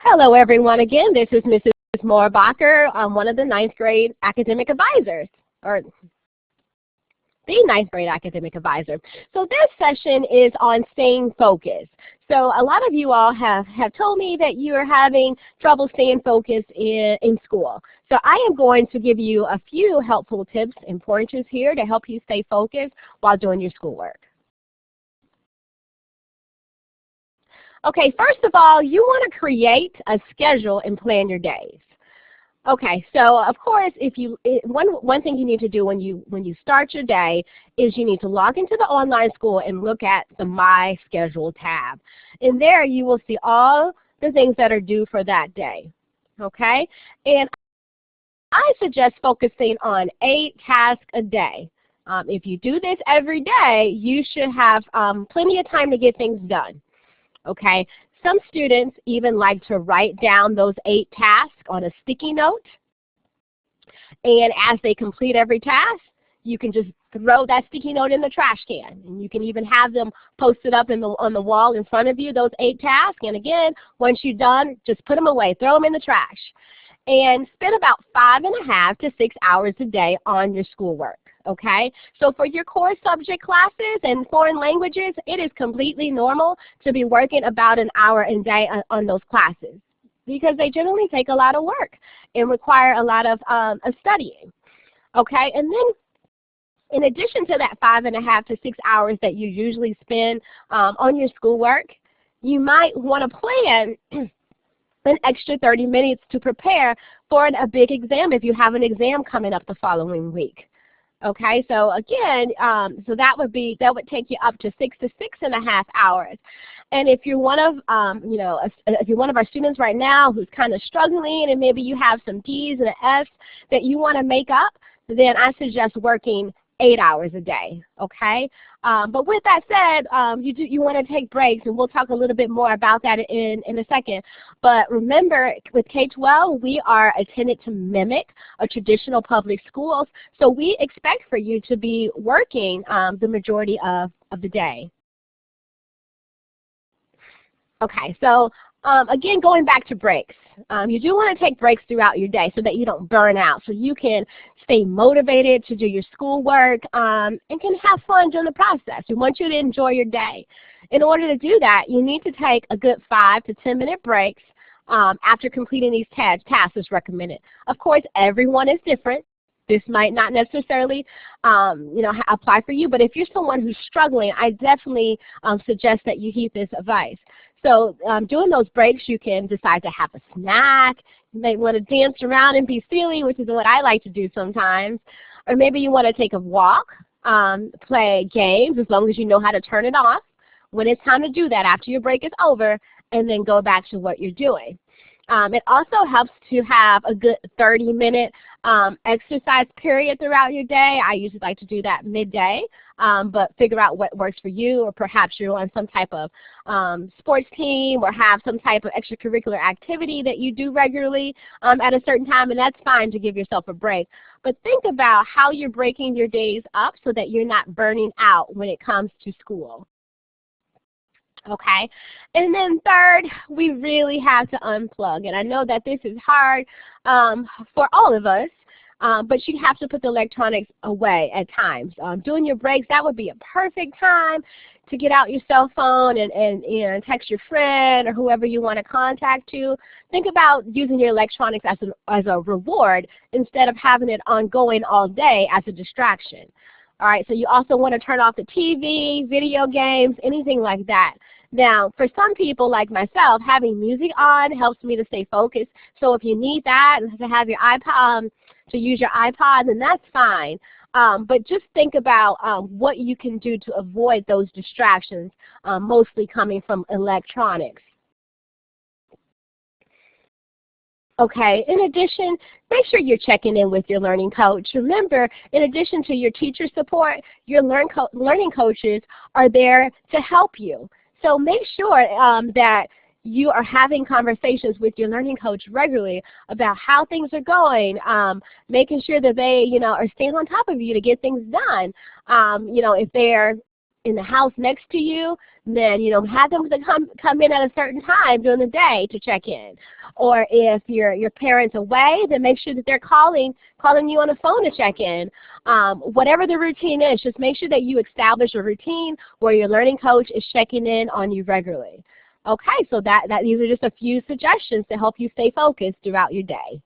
Hello everyone again. This is Mrs. Moorbacher. I'm one of the ninth grade academic advisors, or the ninth grade academic advisor. So this session is on staying focused. So a lot of you all have told me that you are having trouble staying focused in school. So I am going to give you a few helpful tips and pointers here to help you stay focused while doing your schoolwork. Okay, first of all, you want to create a schedule and plan your days. Okay, so of course, one thing you need to do when you start your day is you need to log into the online school and look at the My Schedule tab. And there you will see all the things that are due for that day. Okay, and I suggest focusing on 8 tasks a day. If you do this every day, you should have plenty of time to get things done. Okay, some students even like to write down those 8 tasks on a sticky note, and as they complete every task, you can just throw that sticky note in the trash can, and you can even have them posted up on the wall in front of you, those 8 tasks, and again, once you're done, just put them away, throw them in the trash, and spend about 5.5 to 6 hours a day on your schoolwork. Okay, so for your core subject classes and foreign languages, it is completely normal to be working about an hour a day on those classes because they generally take a lot of work and require a lot of studying. Okay, and then in addition to that 5.5 to 6 hours that you usually spend on your schoolwork, you might want to plan an extra 30 minutes to prepare for a big exam if you have an exam coming up the following week. Okay, so again, so that would take you up to 6 to 6.5 hours. And if you're one of if you're one of our students right now who's kind of struggling and maybe you have some D's and F's that you want to make up, then I suggest working 8 hours a day. Okay, but with that said, you want to take breaks, and we'll talk a little bit more about that in a second. But remember, with K-12, we are intended to mimic a traditional public schools, so we expect for you to be working the majority of the day. Okay, so again, going back to breaks, you do want to take breaks throughout your day so that you don't burn out, so you can stay motivated to do your schoolwork and can have fun during the process. We want you to enjoy your day. In order to do that, you need to take a good 5 to 10-minute breaks after completing these tasks as recommended. Of course, everyone is different. This might not necessarily apply for you, but if you're someone who's struggling, I definitely suggest that you heed this advice. So during those breaks, you can decide to have a snack. You might want to dance around and be silly, which is what I like to do sometimes. Or maybe you want to take a walk, play games, as long as you know how to turn it off when it's time to do that after your break is over, and then go back to what you're doing. It also helps to have a good 30-minute exercise period throughout your day. I usually like to do that midday, but figure out what works for you, or perhaps you're on some type of sports team or have some type of extracurricular activity that you do regularly at a certain time, and that's fine to give yourself a break. But think about how you're breaking your days up so that you're not burning out when it comes to school. Okay, and then third, we really have to unplug. And I know that this is hard for all of us, but you have to put the electronics away at times. During your breaks, that would be a perfect time to get out your cell phone and text your friend or whoever you want to contact you. Think about using your electronics as a reward instead of having it ongoing all day as a distraction. All right, so you also want to turn off the TV, video games, anything like that. Now, for some people like myself, having music on helps me to stay focused. So if you need that to have your iPod, to use your iPod, then that's fine. But just think about what you can do to avoid those distractions, mostly coming from electronics. Okay, in addition, make sure you're checking in with your learning coach. Remember, in addition to your teacher support, your learning coaches are there to help you. So make sure that you are having conversations with your learning coach regularly about how things are going, making sure that they, are staying on top of you to get things done. If they're in the house next to you, then have them to come in at a certain time during the day to check in. Or if your parents away, then make sure that they're calling you on the phone to check in. Whatever the routine is, just make sure that you establish a routine where your learning coach is checking in on you regularly. Okay, so these are just a few suggestions to help you stay focused throughout your day.